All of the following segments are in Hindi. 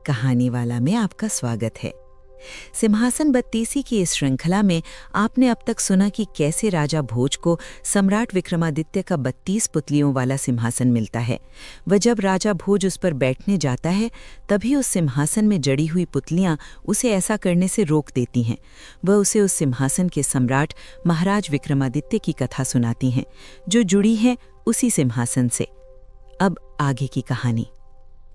कहानीवाला में आपका स्वागत है। सिंहासन बत्तीसी की इस श्रृंखला में आपने अब तक सुना कि कैसे राजा भोज को सम्राट विक्रमादित्य का 32 पुतलियों वाला सिंहासन मिलता है। वह जब राजा भोज उस पर बैठने जाता है तभी उस सिंहासन में जड़ी हुई पुतलियां उसे ऐसा करने से रोक देती हैं। वह उसे उस सिंहासन के सम्राट महाराज विक्रमादित्य की कथा सुनाती हैं, जो जुड़ी है उसी सिंहासन से। अब आगे की कहानी।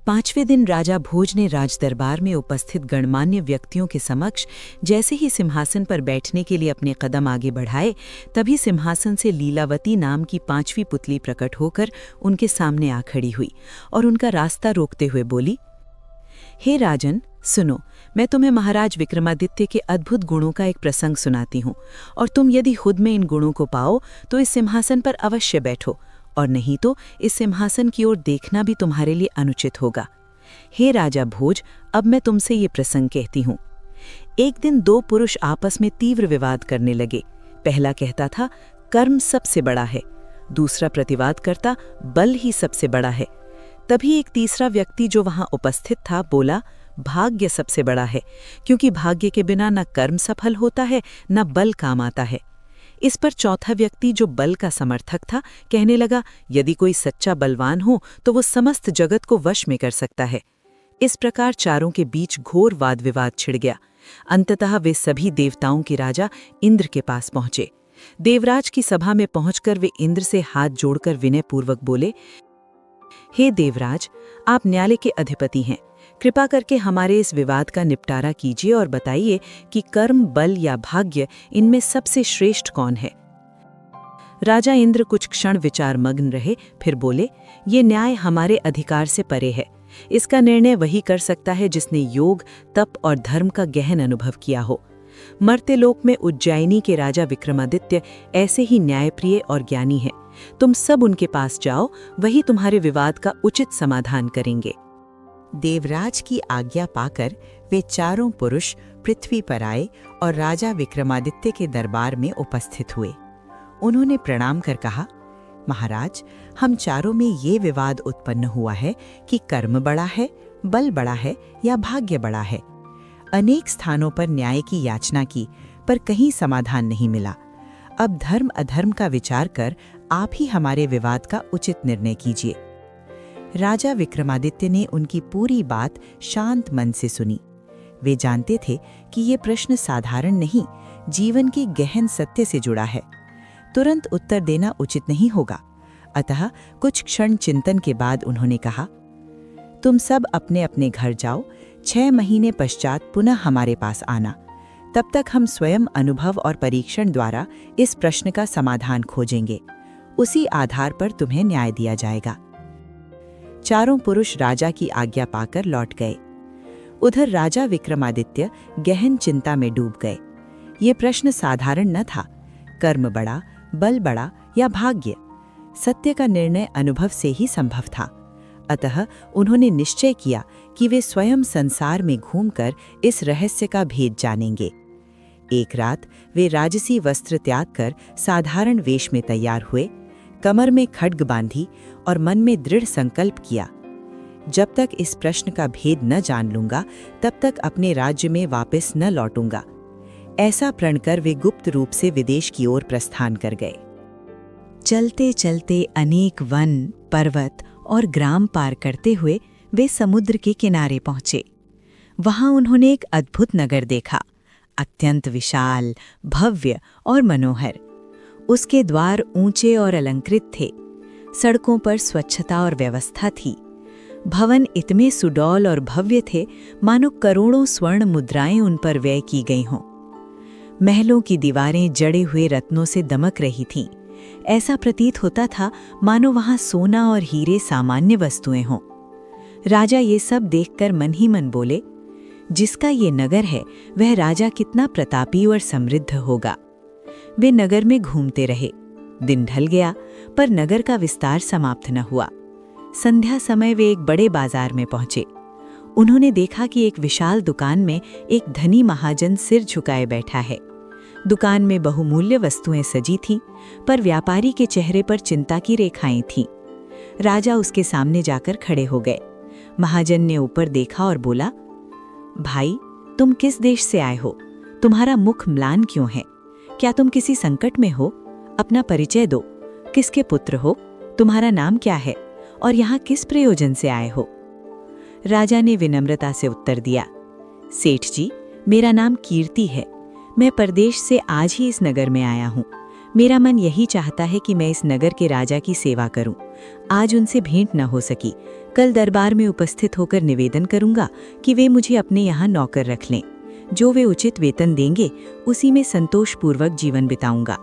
5वें दिन राजा भोज ने राजदरबार में उपस्थित गणमान्य व्यक्तियों के समक्ष जैसे ही सिंहासन पर बैठने के लिए अपने कदम आगे बढ़ाए, तभी सिंहासन से लीलावती नाम की 5वीं पुतली प्रकट होकर उनके सामने आ खड़ी हुई और उनका रास्ता रोकते हुए बोली, हे राजन, सुनो, मैं तुम्हें महाराज विक्रमादित्य के अद्भुत गुणों का एक प्रसंग सुनाती हूँ, और तुम यदि खुद में इन गुणों को पाओ तो इस सिंहासन पर अवश्य बैठो, और नहीं तो इस सिंहासन की ओर देखना भी तुम्हारे लिए अनुचित होगा। हे राजा भोज, अब मैं तुमसे ये प्रसंग कहती हूँ। एक दिन 2 पुरुष आपस में तीव्र विवाद करने लगे। पहला कहता था, कर्म सबसे बड़ा है। दूसरा प्रतिवाद करता, बल ही सबसे बड़ा है। तभी एक तीसरा व्यक्ति जो वहां उपस्थित था बोला, भाग्य सबसे बड़ा है, क्योंकि भाग्य के बिना न कर्म सफल होता है न बल काम आता है। इस पर चौथा व्यक्ति जो बल का समर्थक था कहने लगा, यदि कोई सच्चा बलवान हो तो वो समस्त जगत को वश में कर सकता है। इस प्रकार चारों के बीच घोर वाद विवाद छिड़ गया। अंततः वे सभी देवताओं के राजा इंद्र के पास पहुंचे। देवराज की सभा में पहुंचकर वे इंद्र से हाथ जोड़कर विनयपूर्वक बोले, हे देवराज, आप न्यायालय के अधिपति हैं। कृपा करके हमारे इस विवाद का निपटारा कीजिए और बताइए कि कर्म, बल या भाग्य, इनमें सबसे श्रेष्ठ कौन है। राजा इंद्र कुछ क्षण विचारमग्न रहे, फिर बोले, ये न्याय हमारे अधिकार से परे है। इसका निर्णय वही कर सकता है जिसने योग, तप और धर्म का गहन अनुभव किया हो। मर्त्य लोक में उज्जैनी के राजा विक्रमादित्य ऐसे ही न्यायप्रिय और ज्ञानी हैं। तुम सब उनके पास जाओ, वही तुम्हारे विवाद का उचित समाधान करेंगे। देवराज की आज्ञा पाकर वे चारों पुरुष पृथ्वी पर आए और राजा विक्रमादित्य के दरबार में उपस्थित हुए। उन्होंने प्रणाम कर कहा, महाराज, हम चारों में ये विवाद उत्पन्न हुआ है कि कर्म बड़ा है, बल बड़ा है या भाग्य बड़ा है। अनेक स्थानों पर न्याय की याचना की, पर कहीं समाधान नहीं मिला। अब धर्म अधर्म का विचार कर आप ही हमारे विवाद का उचित निर्णय कीजिए। राजा विक्रमादित्य ने उनकी पूरी बात शांत मन से सुनी। वे जानते थे कि ये प्रश्न साधारण नहीं, जीवन के गहन सत्य से जुड़ा है। तुरंत उत्तर देना उचित नहीं होगा। अतः कुछ क्षण चिंतन के बाद उन्होंने कहा, तुम सब अपने अपने घर जाओ। 6 महीने पश्चात पुनः हमारे पास आना। तब तक हम स्वयं अनुभव और परीक्षण द्वारा इस प्रश्न का समाधान खोजेंगे। उसी आधार पर तुम्हें न्याय दिया जाएगा। चारों पुरुष राजा की आज्ञा पाकर लौट गए। उधर राजा विक्रमादित्य गहन चिंता में डूब गए। ये प्रश्न साधारण न था, कर्म बड़ा, बल बड़ा या भाग्य। सत्य का निर्णय अनुभव से ही संभव था। अतः उन्होंने निश्चय किया कि वे स्वयं संसार में घूमकर इस रहस्य का भेद जानेंगे। एक रात वे राजसी वस्त्र त्याग कर साधारण वेश में तैयार हुए, कमर में खड्ग बांधी और मन में दृढ़ संकल्प किया, जब तक इस प्रश्न का भेद न जान लूंगा तब तक अपने राज्य में वापस न लौटूंगा। ऐसा प्रण कर वे गुप्त रूप से विदेश की ओर प्रस्थान कर गए। चलते चलते अनेक वन, पर्वत और ग्राम पार करते हुए वे समुद्र के किनारे पहुंचे। वहां उन्होंने एक अद्भुत नगर देखा, अत्यंत विशाल, भव्य और मनोहर। उसके द्वार ऊंचे और अलंकृत थे। सड़कों पर स्वच्छता और व्यवस्था थी। भवन इतने सुडौल और भव्य थे मानो करोड़ों स्वर्ण मुद्राएं उन पर व्यय की गई हों। महलों की दीवारें जड़े हुए रत्नों से दमक रही थीं। ऐसा प्रतीत होता था मानो वहां सोना और हीरे सामान्य वस्तुएं हों। राजा ये सब देखकर मन ही मन बोले, जिसका ये नगर है वह राजा कितना प्रतापी और समृद्ध होगा। वे नगर में घूमते रहे। दिन ढल गया, पर नगर का विस्तार समाप्त न हुआ। संध्या समय वे एक बड़े बाजार में पहुंचे। उन्होंने देखा कि एक विशाल दुकान में एक धनी महाजन सिर झुकाए बैठा है। दुकान में बहुमूल्य वस्तुएं सजी थीं, पर व्यापारी के चेहरे पर चिंता की रेखाएं थीं। राजा उसके सामने जाकर खड़े हो गए। महाजन ने ऊपर देखा और बोला, भाई, तुम किस देश से आए हो? तुम्हारा मुख म्लान क्यों है? क्या तुम किसी संकट में हो? अपना परिचय दो। किसके पुत्र हो? तुम्हारा नाम क्या है? और यहाँ किस प्रयोजन से आए हो? राजा ने विनम्रता से उत्तर दिया, सेठ जी, मेरा नाम कीर्ति है। मैं परदेश से आज ही इस नगर में आया हूँ। मेरा मन यही चाहता है कि मैं इस नगर के राजा की सेवा करूं। आज उनसे भेंट न हो सकी। कल दरबार में उपस्थित होकर निवेदन करूंगा कि वे मुझे अपने यहाँ नौकर रख लें। जो वे उचित वेतन देंगे, उसी में संतोषपूर्वक जीवन बिताऊंगा।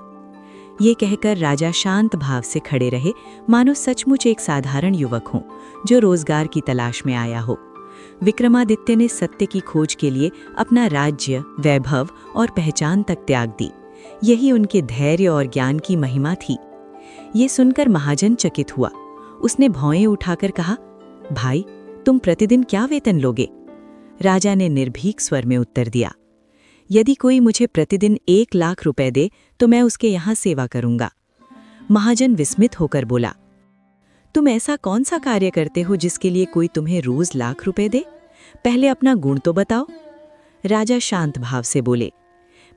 ये कहकर राजा शांत भाव से खड़े रहे, मानो सचमुच एक साधारण युवक हों जो रोजगार की तलाश में आया हो। विक्रमादित्य ने सत्य की खोज के लिए अपना राज्य, वैभव और पहचान तक त्याग दी। यही उनके धैर्य और ज्ञान की महिमा थी। ये सुनकर महाजन चकित हुआ। उसने भौएं उठाकर कहा, भाई, तुम प्रतिदिन क्या वेतन लोगे? राजा ने निर्भीक स्वर में उत्तर दिया, यदि कोई मुझे प्रतिदिन 1 लाख रुपए दे तो मैं उसके यहाँ सेवा करूंगा। महाजन विस्मित होकर बोला, तुम ऐसा कौन सा कार्य करते हो जिसके लिए कोई तुम्हें रोज लाख रुपए दे? पहले अपना गुण तो बताओ। राजा शांत भाव से बोले,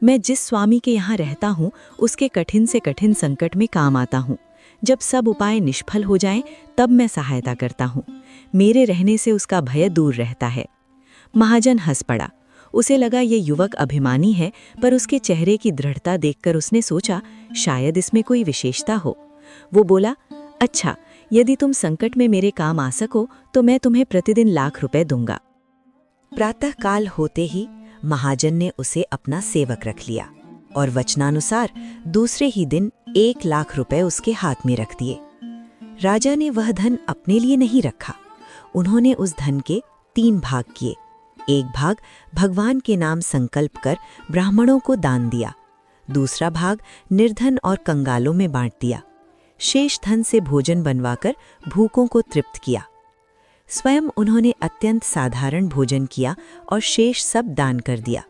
मैं जिस स्वामी के यहाँ रहता हूँ उसके कठिन से कठिन संकट में काम आता हूँ। जब सब उपाय निष्फल हो जाएं, तब मैं सहायता करता हूँ। मेरे रहने से उसका भय दूर रहता है। महाजन हंस पड़ा। उसे लगा ये युवक अभिमानी है, पर उसके चेहरे की दृढ़ता देखकर उसने सोचा शायद इसमें कोई विशेषता हो। वो बोला, अच्छा, यदि तुम संकट में मेरे काम आ सको तो मैं तुम्हें प्रतिदिन लाख रुपए दूंगा। प्रातःकाल होते ही महाजन ने उसे अपना सेवक रख लिया और वचनानुसार दूसरे ही दिन 1 लाख रुपए उसके हाथ में रख दिए। राजा ने वह धन अपने लिए नहीं रखा। उन्होंने उस धन के 3 भाग किए। एक भाग भगवान के नाम संकल्प कर ब्राह्मणों को दान दिया, दूसरा भाग निर्धन और कंगालों में बांट दिया, शेष धन से भोजन बनवाकर भूखों को तृप्त किया। स्वयं उन्होंने अत्यंत साधारण भोजन किया और शेष सब दान कर दिया।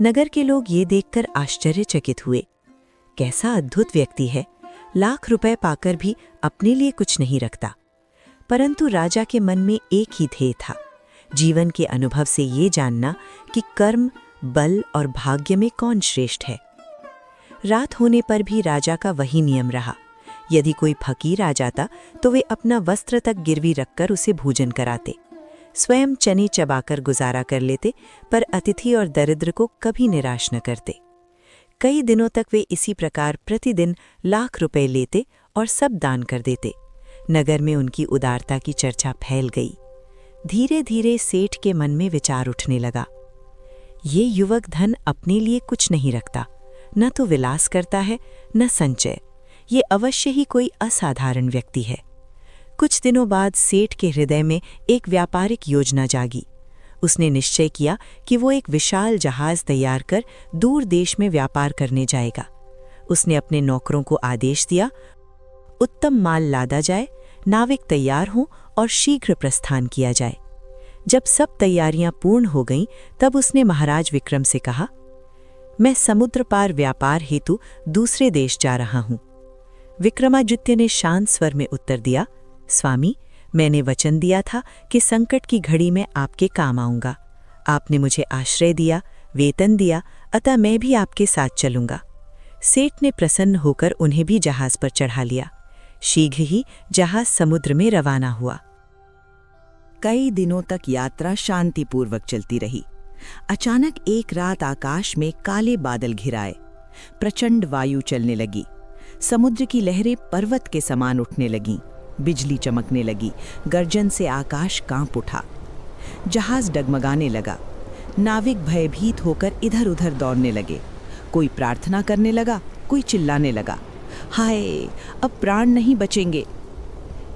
नगर के लोग ये देखकर आश्चर्यचकित हुए। कैसा अद्भुत व्यक्ति है, लाख रुपए पाकर भी अपने लिए कुछ नहीं रखता। परंतु राजा के मन में एक ही ध्येय था, जीवन के अनुभव से ये जानना कि कर्म, बल और भाग्य में कौन श्रेष्ठ है। रात होने पर भी राजा का वही नियम रहा। यदि कोई फकीर आ जाता तो वे अपना वस्त्र तक गिरवी रखकर उसे भोजन कराते। स्वयं चने चबाकर गुजारा कर लेते, पर अतिथि और दरिद्र को कभी निराश न करते। कई दिनों तक वे इसी प्रकार प्रतिदिन लाख रुपए लेते और सब दान कर देते। नगर में उनकी उदारता की चर्चा फैल गई। धीरे धीरे सेठ के मन में विचार उठने लगा, ये युवक धन अपने लिए कुछ नहीं रखता, न तो विलास करता है न संचय। ये अवश्य ही कोई असाधारण व्यक्ति है। कुछ दिनों बाद सेठ के हृदय में एक व्यापारिक योजना जागी। उसने निश्चय किया कि वो एक विशाल जहाज तैयार कर दूर देश में व्यापार करने जाएगा। उसने अपने नौकरों को आदेश दिया, उत्तम माल लादा जाए, नाविक तैयार हों और शीघ्र प्रस्थान किया जाए। जब सब तैयारियां पूर्ण हो गईं, तब उसने महाराज विक्रम से कहा, मैं समुद्र पार व्यापार हेतु दूसरे देश जा रहा हूं। विक्रमादित्य ने शांत स्वर में उत्तर दिया, स्वामी, मैंने वचन दिया था कि संकट की घड़ी में आपके काम आऊंगा। आपने मुझे आश्रय दिया, वेतन दिया, अतः मैं भी आपके साथ चलूंगा। सेठ ने प्रसन्न होकर उन्हें भी जहाज पर चढ़ा लिया। शीघ्र ही जहाज समुद्र में रवाना हुआ। कई दिनों तक यात्रा शांतिपूर्वक चलती रही। अचानक एक रात आकाश में काले बादल घिराए। प्रचंड वायु चलने लगी। समुद्र की लहरें पर्वत के समान उठने लगीं। बिजली चमकने लगी। गर्जन से आकाश कांप उठा। जहाज डगमगाने लगा। नाविक भयभीत होकर इधर उधर दौड़ने लगे। कोई प्रार्थना करने लगा, कोई चिल्लाने लगा, हाय, अब प्राण नहीं बचेंगे।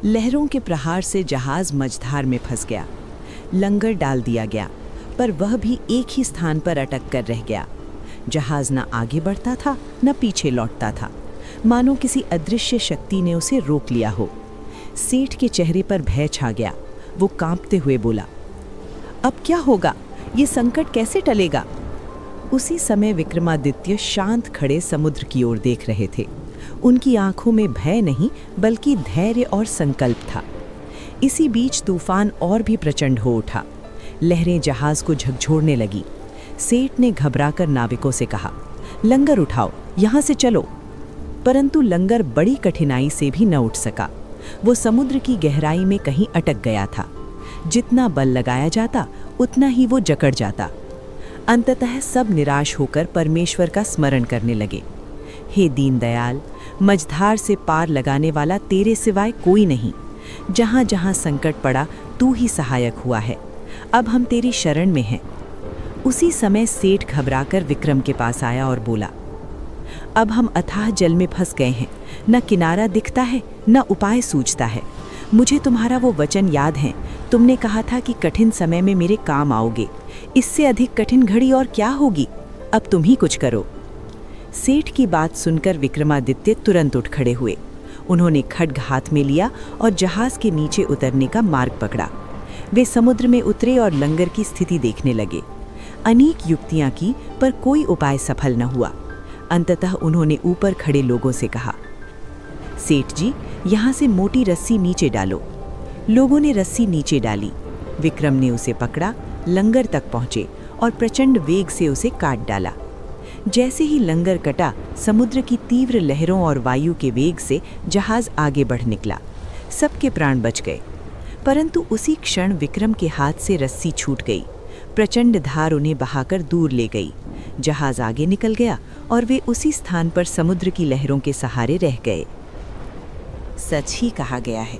लहरों के प्रहार से जहाज मझधार में फंस गया। लंगर डाल दिया गया, पर वह भी एक ही स्थान पर अटक कर रह गया। जहाज न आगे बढ़ता था न पीछे लौटता था, मानो किसी अदृश्य शक्ति ने उसे रोक लिया हो। सेठ के चेहरे पर भय छा गया। वो कांपते हुए बोला, अब क्या होगा? ये संकट कैसे टलेगा? उसी समय विक्रमादित्य शांत खड़े समुद्र की ओर देख रहे थे। उनकी आंखों में भय नहीं बल्कि धैर्य और संकल्प था। इसी बीच तूफान और भी प्रचंड हो उठा। लहरें जहाज को झकझोरने लगी। सेठ ने घबराकर नाविकों से कहा, लंगर उठाओ, यहाँ से चलो। परंतु लंगर बड़ी कठिनाई से भी न उठ सका। वो समुद्र की गहराई में कहीं अटक गया था। जितना बल लगाया जाता उतना ही वो जकड़ जाता। अंततः सब निराश होकर परमेश्वर का स्मरण करने लगे। हे दीनदयाल, मझधार से पार लगाने वाला तेरे सिवाय कोई नहीं। जहाँ जहाँ संकट पड़ा तू ही सहायक हुआ है। अब हम तेरी शरण में हैं। उसी समय सेठ घबराकर विक्रम के पास आया और बोला, अब हम अथाह जल में फंस गए हैं। न किनारा दिखता है, न उपाय सूझता है। मुझे तुम्हारा वो वचन याद है, तुमने कहा था कि कठिन समय में मेरे काम आओगे। इससे अधिक कठिन घड़ी और क्या होगी? अब तुम ही कुछ करो। सेठ की बात सुनकर विक्रमादित्य तुरंत उठ खड़े हुए। उन्होंने खड्ग हाथ में लिया और जहाज के नीचे उतरने का मार्ग पकड़ा। वे समुद्र में उतरे और लंगर की स्थिति देखने लगे। अनेक युक्तियां की, पर कोई उपाय सफल न हुआ। अंततः उन्होंने ऊपर खड़े लोगों से कहा, सेठ जी, यहाँ से मोटी रस्सी नीचे डालो। लोगों ने रस्सी नीचे डाली। विक्रम ने उसे पकड़ा, लंगर तक पहुंचे और प्रचंड वेग से उसे काट डाला। जैसे ही लंगर कटा, समुद्र की तीव्र लहरों और वायु के वेग से जहाज आगे बढ़ निकला। सबके प्राण बच गए। परंतु उसी क्षण विक्रम के हाथ से रस्सी छूट गई। प्रचंड धार उन्हें बहाकर दूर ले गई। जहाज आगे निकल गया और वे उसी स्थान पर समुद्र की लहरों के सहारे रह गए। सच ही कहा गया है,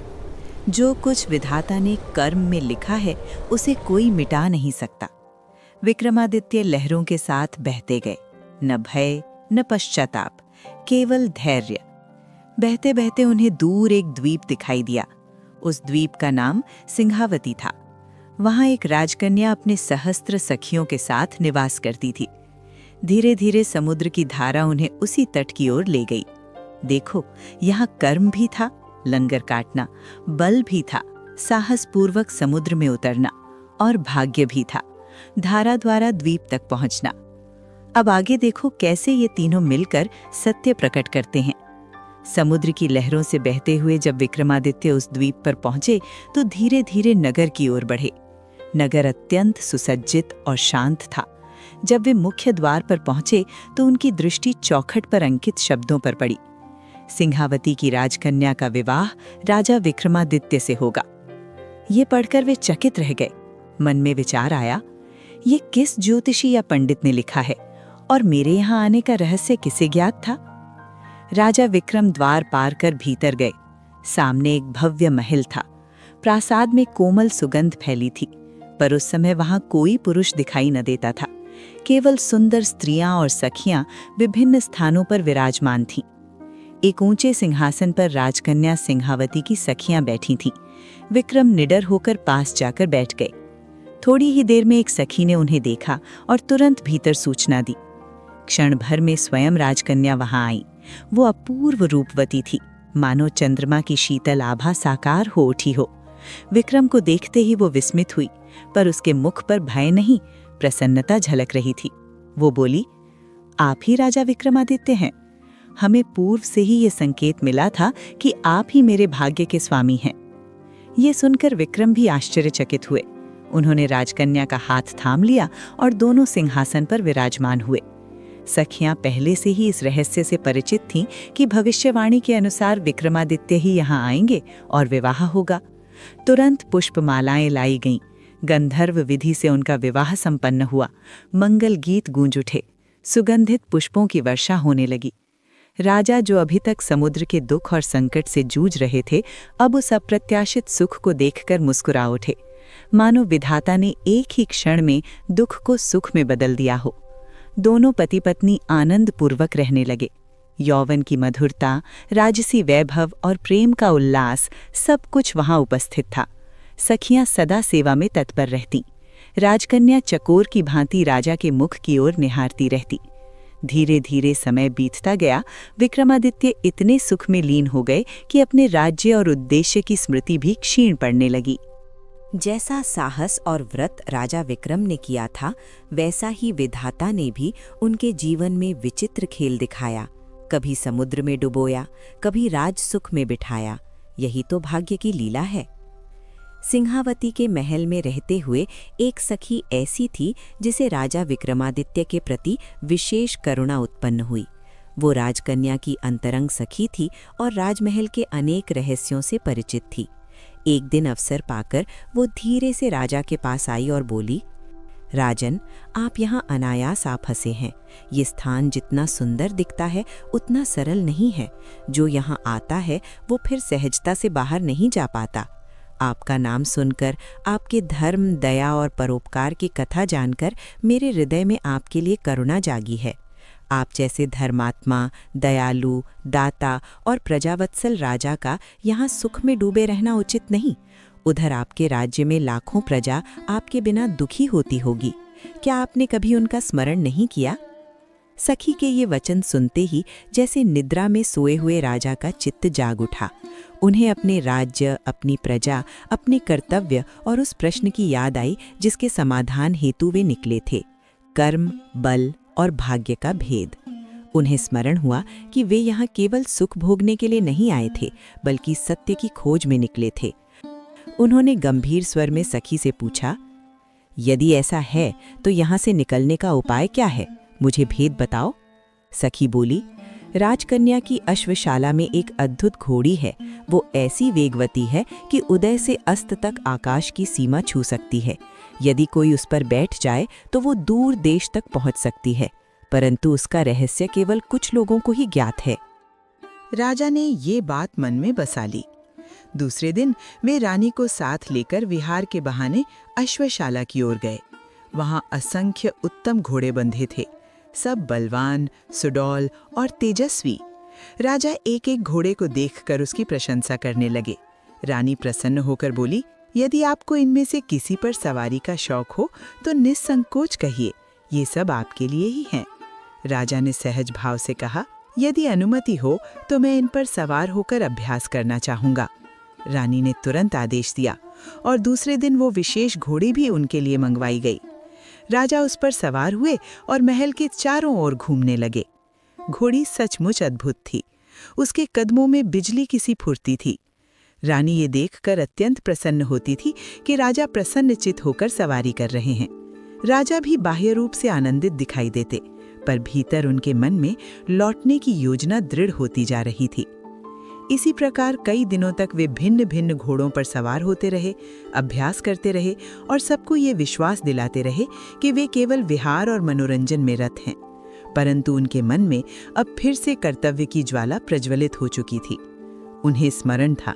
जो कुछ विधाता ने कर्म में लिखा है उसे कोई मिटा नहीं सकता। विक्रमादित्य लहरों के साथ बहते गए। न भय, न पश्चाताप, केवल धैर्य। बहते बहते उन्हें दूर एक द्वीप दिखाई दिया। उस द्वीप का नाम सिंहावती था। वहां एक राजकन्या अपने सहस्त्र सखियों के साथ निवास करती थी। धीरे धीरे समुद्र की धारा उन्हें उसी तट की ओर ले गई। देखो, यहाँ कर्म भी था, लंगर काटना, बल भी था, साहसपूर्वक समुद्र में उतरना, और भाग्य भी था, धारा द्वारा द्वीप तक पहुंचना। अब आगे देखो कैसे ये तीनों मिलकर सत्य प्रकट करते हैं। समुद्र की लहरों से बहते हुए जब विक्रमादित्य उस द्वीप पर पहुंचे तो धीरे धीरे नगर की ओर बढ़े। नगर अत्यंत सुसज्जित और शांत था। जब वे मुख्य द्वार पर पहुंचे तो उनकी दृष्टि चौखट पर अंकित शब्दों पर पड़ी। सिंहावती की राजकन्या का विवाह राजा विक्रमादित्य से होगा। ये पढ़कर वे चकित रह गए। मन में विचार आया, ये किस ज्योतिषी या पंडित ने लिखा है और मेरे यहाँ आने का रहस्य किसे ज्ञात था? राजा विक्रम द्वार पार कर भीतर गए। सामने एक भव्य महल था। प्रासाद में कोमल सुगंध फैली थी, पर उस समय वहां कोई पुरुष दिखाई न देता था। केवल सुंदर स्त्रियां और सखियां विभिन्न स्थानों पर विराजमान थीं। एक ऊंचे सिंहासन पर राजकन्या सिंहावती की सखियां बैठी थीं। विक्रम निडर होकर पास जाकर बैठ गए। थोड़ी ही देर में एक सखी ने उन्हें देखा और तुरंत भीतर सूचना दी। क्षण भर में स्वयं राजकन्या वहां आई। वो अपूर्व रूपवती थी, मानो चंद्रमा की शीतल आभा साकार हो उठी हो। विक्रम को देखते ही वो विस्मित हुई, पर उसके मुख पर भय नहीं, प्रसन्नता झलक रही थी। वो बोली, आप ही राजा विक्रमादित्य हैं। हमें पूर्व से ही ये संकेत मिला था कि आप ही मेरे भाग्य के स्वामी हैं। ये सुनकर विक्रम भी आश्चर्यचकित हुए। उन्होंने राजकन्या का हाथ थाम लिया और दोनों सिंहासन पर विराजमान हुए। सखियां पहले से ही इस रहस्य से परिचित थीं कि भविष्यवाणी के अनुसार विक्रमादित्य ही यहाँ आएंगे और विवाह होगा। तुरंत पुष्पमालाएं लाई गईं। गंधर्व विधि से उनका विवाह संपन्न हुआ। मंगल गीत गूंज उठे। सुगंधित पुष्पों की वर्षा होने लगी। राजा, जो अभी तक समुद्र के दुख और संकट से जूझ रहे थे, अब उस अप्रत्याशित सुख को देखकर मुस्कुरा उठे, मानो विधाता ने एक ही क्षण में दुख को सुख में बदल दिया हो। दोनों पति पत्नी आनंद पूर्वक रहने लगे। यौवन की मधुरता, राजसी वैभव और प्रेम का उल्लास, सब कुछ वहां उपस्थित था। सखियां सदा सेवा में तत्पर रहती। राजकन्या चकोर की भांति राजा के मुख की ओर निहारती रहती। धीरे धीरे समय बीतता गया। विक्रमादित्य इतने सुख में लीन हो गए कि अपने राज्य और उद्देश्य की स्मृति भी क्षीण पड़ने लगी। जैसा साहस और व्रत राजा विक्रम ने किया था, वैसा ही विधाता ने भी उनके जीवन में विचित्र खेल दिखाया। कभी समुद्र में डुबोया, कभी राज सुख में बिठाया। यही तो भाग्य की लीला है। सिंहावती के महल में रहते हुए एक सखी ऐसी थी जिसे राजा विक्रमादित्य के प्रति विशेष करुणा उत्पन्न हुई। वो राजकन्या की अंतरंग सखी थी और राजमहल के अनेक रहस्यों से परिचित थी। एक दिन अवसर पाकर वो धीरे से राजा के पास आई और बोली, राजन, आप यहाँ अनायास आ फंसे हैं। ये स्थान जितना सुंदर दिखता है उतना सरल नहीं है। जो यहाँ आता है वो फिर सहजता से बाहर नहीं जा पाता। आपका नाम सुनकर, आपके धर्म, दया और परोपकार की कथा जानकर मेरे हृदय में आपके लिए करुणा जागी है। आप जैसे धर्मात्मा, दयालु, दाता और प्रजावत्सल राजा का यहाँ सुख में डूबे रहना उचित नहीं। उधर आपके राज्य में लाखों प्रजा आपके बिना दुखी होती होगी। क्या आपने कभी उनका स्मरण नहीं किया? सखी के ये वचन सुनते ही जैसे निद्रा में सोए हुए राजा का चित्त जाग उठा। उन्हें अपने राज्य, अपनी प्रजा, अपने कर्तव्य और उस प्रश्न की याद आई जिसके समाधान हेतु वे निकले थे, कर्म, बल और भाग्य का भेद। उन्हें स्मरण हुआ कि वे यहाँ केवल सुख भोगने के लिए नहीं आए थे, बल्कि सत्य की खोज में निकले थे। उन्होंने गंभीर स्वर में सखी से पूछा, यदि ऐसा है तो यहाँ से निकलने का उपाय क्या है? मुझे भेद बताओ। सखी बोली, राजकन्या की अश्वशाला में एक अद्भुत घोड़ी है। वो ऐसी वेगवती है कि उदय से अस्त तक आकाश की सीमा छू सकती है। यदि कोई उस पर बैठ जाए तो वो दूर देश तक पहुंच सकती है, परंतु उसका रहस्य केवल कुछ लोगों को ही ज्ञात है। राजा ने ये बात मन में बसा ली। दूसरे दिन वे रानी को साथ लेकर विहार के बहाने अश्वशाला की ओर गए। वहां असंख्य उत्तम घोड़े बंधे थे, सब बलवान, सुडौल और तेजस्वी। राजा एक एक घोड़े को देखकर उसकी प्रशंसा करने लगे। रानी प्रसन्न होकर बोली, यदि आपको इनमें से किसी पर सवारी का शौक हो तो निस्संकोच कहिए, ये सब आपके लिए ही हैं। राजा ने सहज भाव से कहा, यदि अनुमति हो तो मैं इन पर सवार होकर अभ्यास करना चाहूंगा। रानी ने तुरंत आदेश दिया और दूसरे दिन वो विशेष घोड़ी भी उनके लिए मंगवाई गई। राजा उस पर सवार हुए और महल के चारों ओर घूमने लगे। घोड़ी सचमुच अद्भुत थी। उसके कदमों में बिजली की सी फुर्ती थी। रानी ये देखकर अत्यंत प्रसन्न होती थी कि राजा प्रसन्नचित होकर सवारी कर रहे हैं। राजा भी बाह्य रूप से आनंदित दिखाई देते, पर भीतर उनके मन में लौटने की योजना दृढ़ होती जा रही थी। इसी प्रकार कई दिनों तक वे भिन्न भिन्न घोड़ों पर सवार होते रहे, अभ्यास करते रहे और सबको ये विश्वास दिलाते रहे कि वे केवल विहार और मनोरंजन में रत हैं। परंतु उनके मन में अब फिर से कर्तव्य की ज्वाला प्रज्वलित हो चुकी थी। उन्हें स्मरण था,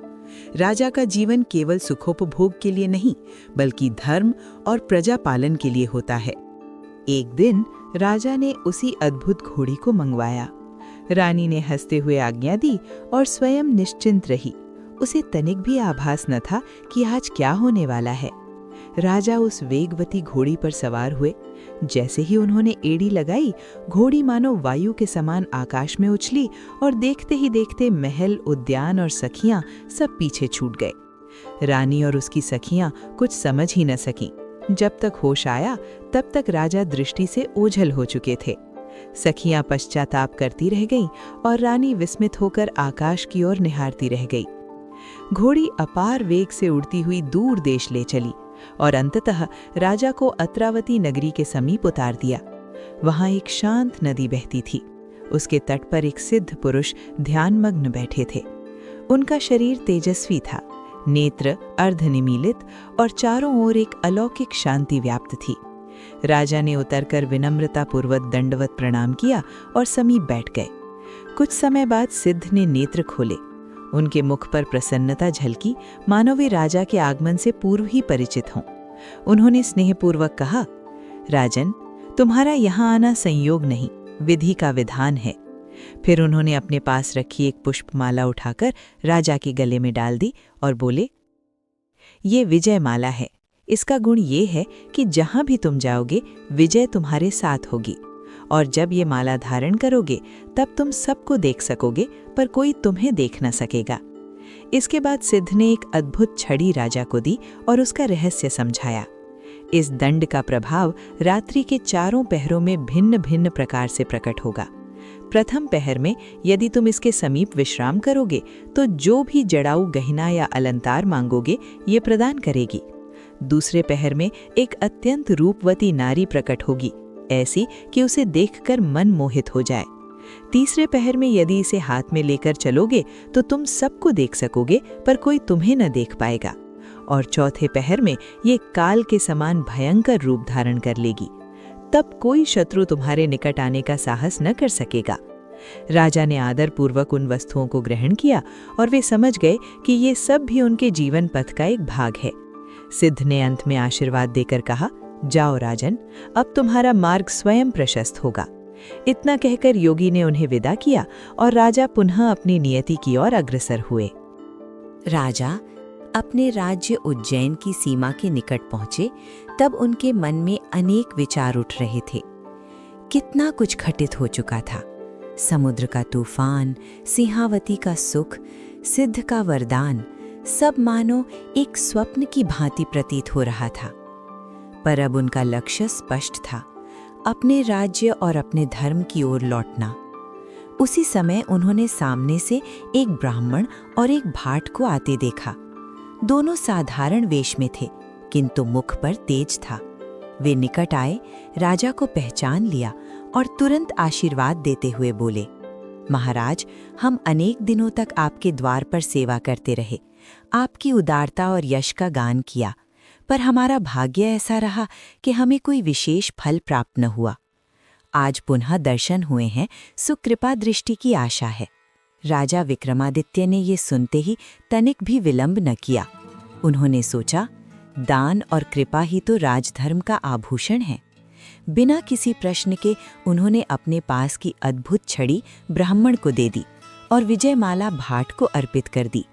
राजा का जीवन केवल सुखोपभोग के लिए नहीं, बल्कि धर्म और प्रजा पालन के लिए होता है। एक दिन राजा ने उसी अद्भुत घोड़ी को मंगवाया। रानी ने हंसते हुए आज्ञा दी और स्वयं निश्चिंत रही। उसे तनिक भी आभास न था कि आज क्या होने वाला है। राजा उस वेगवती घोड़ी पर सवार हुए। जैसे ही उन्होंने एड़ी लगाई, घोड़ी मानो वायु के समान आकाश में उछली और देखते ही देखते महल, उद्यान और सखियां सब पीछे छूट गए। रानी और उसकी सखियां कुछ समझ ही न सकीं। जब तक होश आया तब तक राजा दृष्टि से ओझल हो चुके थे। सखियां पश्चाताप करती रह गईं और रानी विस्मित होकर आकाश की ओर निहारती रह गई। घोड़ी अपार वेग से उड़ती हुई दूर देश ले चली और अंततः राजा को अत्रावती नगरी के समीप उतार दिया। वहां एक शांत नदी बहती थी। उसके तट पर एक सिद्ध पुरुष ध्यानमग्न बैठे थे। उनका शरीर तेजस्वी था, नेत्र अर्धनिमीलित और चारों ओर एक अलौकिक शांति व्याप्त थी। राजा ने उतरकर विनम्रतापूर्वक दंडवत प्रणाम किया और समीप बैठ गए। कुछ समय बाद सिद्ध ने नेत्र खोले। उनके मुख पर प्रसन्नता झलकी, मानो वे राजा के आगमन से पूर्व ही परिचित हों। उन्होंने स्नेहपूर्वक कहा, राजन, तुम्हारा यहाँ आना संयोग नहीं, विधि का विधान है। फिर उन्होंने अपने पास रखी एक पुष्पमाला उठाकर राजा के गले में डाल दी और बोले, ये विजय माला है। इसका गुण ये है कि जहां भी तुम जाओगे विजय तुम्हारे साथ होगी, और जब ये माला धारण करोगे तब तुम सबको देख सकोगे, पर कोई तुम्हें देख न सकेगा। इसके बाद सिद्ध ने एक अद्भुत छड़ी राजा को दी और उसका रहस्य समझाया। इस दंड का प्रभाव रात्रि के चारों पहरों में भिन्न भिन्न प्रकार से प्रकट होगा। प्रथम पहर में यदि तुम इसके समीप विश्राम करोगे तो जो भी जड़ाऊ गहना या अलंकार मांगोगे ये प्रदान करेगी। दूसरे पहर में एक अत्यंत रूपवती नारी प्रकट होगी, ऐसी कि उसे देखकर मन मोहित हो जाए। तीसरे पहर में यदि इसे हाथ में लेकर चलोगे तो तुम सबको देख सकोगे पर कोई तुम्हें न देख पाएगा। और चौथे पहर में ये काल के समान भयंकर रूप धारण कर लेगी, तब कोई शत्रु तुम्हारे निकट आने का साहस न कर सकेगा। राजा ने आदरपूर्वक उन वस्तुओं को ग्रहण किया और वे समझ गए कि ये सब भी उनके जीवन पथ का एक भाग है। सिद्ध ने अंत में आशीर्वाद देकर कहा, जाओ राजन, अब तुम्हारा मार्ग स्वयं प्रशस्त होगा। इतना कहकर योगी ने उन्हें विदा किया और राजा पुनः अपनी नियति की ओर अग्रसर हुए। राजा अपने राज्य उज्जैन की सीमा के निकट पहुंचे तब उनके मन में अनेक विचार उठ रहे थे। कितना कुछ घटित हो चुका था। समुद्र का तूफान, सिंहावती का सुख, सिद्ध का वरदान, सब मानो एक स्वप्न की भांति प्रतीत हो रहा था। पर अब उनका लक्ष्य स्पष्ट था, अपने राज्य और अपने धर्म की ओर लौटना। उसी समय उन्होंने सामने से एक ब्राह्मण और एक भाट को आते देखा। दोनों साधारण वेश में थे, किंतु मुख पर तेज था। वे निकट आए, राजा को पहचान लिया और तुरंत आशीर्वाद देते हुए बोले, महाराज, हम अनेक दिनों तक आपके द्वार पर सेवा करते रहे, आपकी उदारता और यश का गान किया, पर हमारा भाग्य ऐसा रहा कि हमें कोई विशेष फल प्राप्त न हुआ। आज पुनः दर्शन हुए हैं, सुकृपा दृष्टि की आशा है। राजा विक्रमादित्य ने ये सुनते ही तनिक भी विलंब न किया। उन्होंने सोचा, दान और कृपा ही तो राजधर्म का आभूषण है। बिना किसी प्रश्न के उन्होंने अपने पास की अद्भुत छड़ी ब्राह्मण को दे दी और विजयमाला भाट को अर्पित कर दी।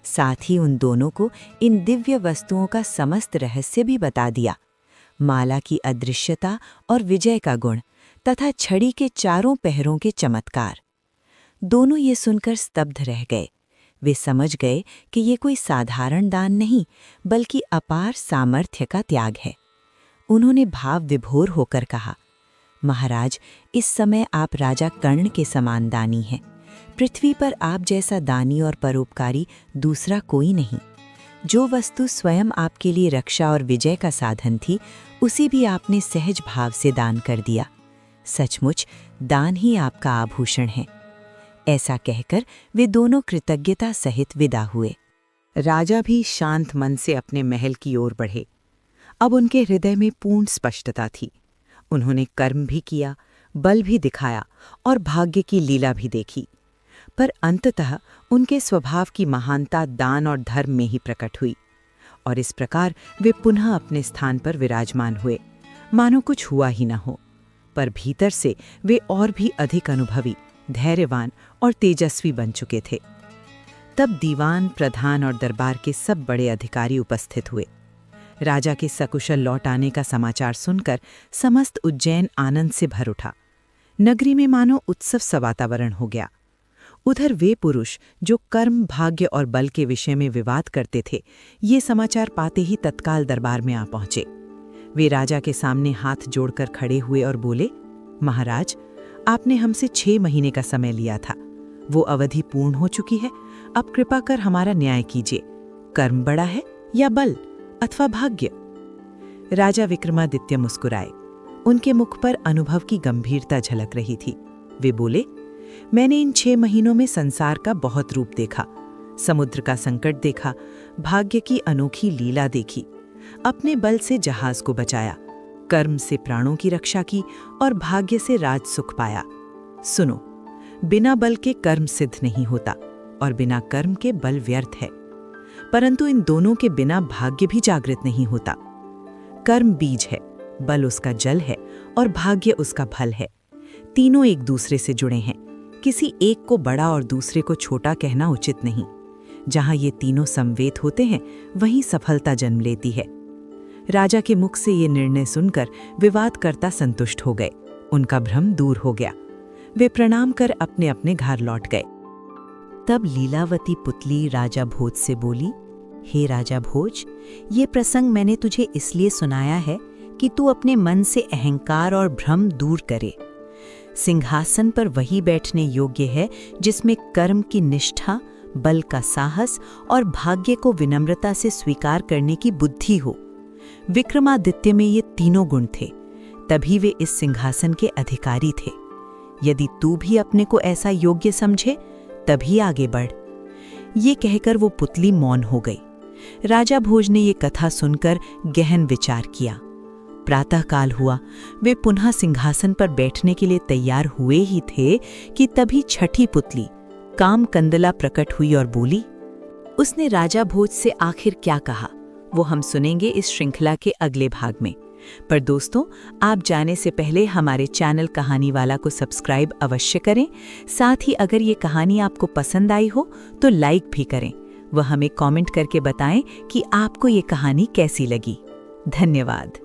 साथ ही उन दोनों को इन दिव्य वस्तुओं का समस्त रहस्य भी बता दिया। माला की अदृश्यता और विजय का गुण तथा छड़ी के चारों पहरों के चमत्कार। दोनों ये सुनकर स्तब्ध रह गए। वे समझ गए कि ये कोई साधारण दान नहीं, बल्कि अपार सामर्थ्य का त्याग है। उन्होंने भाव विभोर होकर कहा, महाराज, इस समय आप राजा कर्ण के समान दानी हैं। पृथ्वी पर आप जैसा दानी और परोपकारी दूसरा कोई नहीं। जो वस्तु स्वयं आपके लिए रक्षा और विजय का साधन थी, उसे भी आपने सहज भाव से दान कर दिया। सचमुच दान ही आपका आभूषण है। ऐसा कहकर वे दोनों कृतज्ञता सहित विदा हुए। राजा भी शांत मन से अपने महल की ओर बढ़े। अब उनके हृदय में पूर्ण स्पष्टता थी। उन्होंने कर्म भी किया, बल भी दिखाया और भाग्य की लीला भी देखी, पर अंततः उनके स्वभाव की महानता दान और धर्म में ही प्रकट हुई। और इस प्रकार वे पुनः अपने स्थान पर विराजमान हुए, मानो कुछ हुआ ही न हो। पर भीतर से वे और भी अधिक अनुभवी, धैर्यवान और तेजस्वी बन चुके थे। तब दीवान, प्रधान और दरबार के सब बड़े अधिकारी उपस्थित हुए। राजा के सकुशल लौट आने का समाचार सुनकर समस्त उज्जैन आनंद से भर उठा। नगरी में मानो उत्सव सा वातावरण हो गया। उधर वे पुरुष जो कर्म, भाग्य और बल के विषय में विवाद करते थे, ये समाचार पाते ही तत्काल दरबार में आ पहुंचे। वे राजा के सामने हाथ जोड़कर खड़े हुए और बोले, महाराज, आपने हमसे 6 महीने का समय लिया था। वो अवधि पूर्ण हो चुकी है। अब कृपा कर हमारा न्याय कीजिए। कर्म बड़ा है या बल अथवा भाग्य? राजा विक्रमादित्य मुस्कुराए। उनके मुख पर अनुभव की गंभीरता झलक रही थी। वे बोले, मैंने इन 6 महीनों में संसार का बहुत रूप देखा, समुद्र का संकट देखा, भाग्य की अनोखी लीला देखी, अपने बल से जहाज को बचाया, कर्म से प्राणों की रक्षा की और भाग्य से राज सुख पाया। सुनो, बिना बल के कर्म सिद्ध नहीं होता और बिना कर्म के बल व्यर्थ है, परंतु इन दोनों के बिना भाग्य भी जागृत नहीं होता। कर्म बीज है, बल उसका जल है और भाग्य उसका फल है। तीनों एक दूसरे से जुड़े हैं। किसी एक को बड़ा और दूसरे को छोटा कहना उचित नहीं। जहां ये तीनों समवेत होते हैं, वहीं सफलता जन्म लेती है। राजा के मुख से ये निर्णय सुनकर विवादकर्ता संतुष्ट हो गए। उनका भ्रम दूर हो गया। वे प्रणाम कर अपने अपने घर लौट गए। तब लीलावती पुतली राजा भोज से बोली, हे राजा भोज, ये प्रसंग मैंने तुझे इसलिए सुनाया है कि तू अपने मन से अहंकार और भ्रम दूर करे। सिंहासन पर वही बैठने योग्य है जिसमें कर्म की निष्ठा, बल का साहस और भाग्य को विनम्रता से स्वीकार करने की बुद्धि हो। विक्रमादित्य में ये तीनों गुण थे, तभी वे इस सिंहासन के अधिकारी थे। यदि तू भी अपने को ऐसा योग्य समझे तभी आगे बढ़। ये कहकर वो पुतली मौन हो गई। राजा भोज ने ये कथा सुनकर गहन विचार किया। प्रातःकाल हुआ, वे पुनः सिंहासन पर बैठने के लिए तैयार हुए ही थे कि तभी छठी पुतली काम कंदला प्रकट हुई और बोली। उसने राजा भोज से आखिर क्या कहा वो हम सुनेंगे इस श्रृंखला के अगले भाग में। पर दोस्तों, आप जाने से पहले हमारे चैनल कहानी वाला को सब्सक्राइब अवश्य करें। साथ ही अगर ये कहानी आपको पसंद आई हो तो लाइक भी करें। वह हमें कमेंट करके बताएं कि आपको ये कहानी कैसी लगी। धन्यवाद।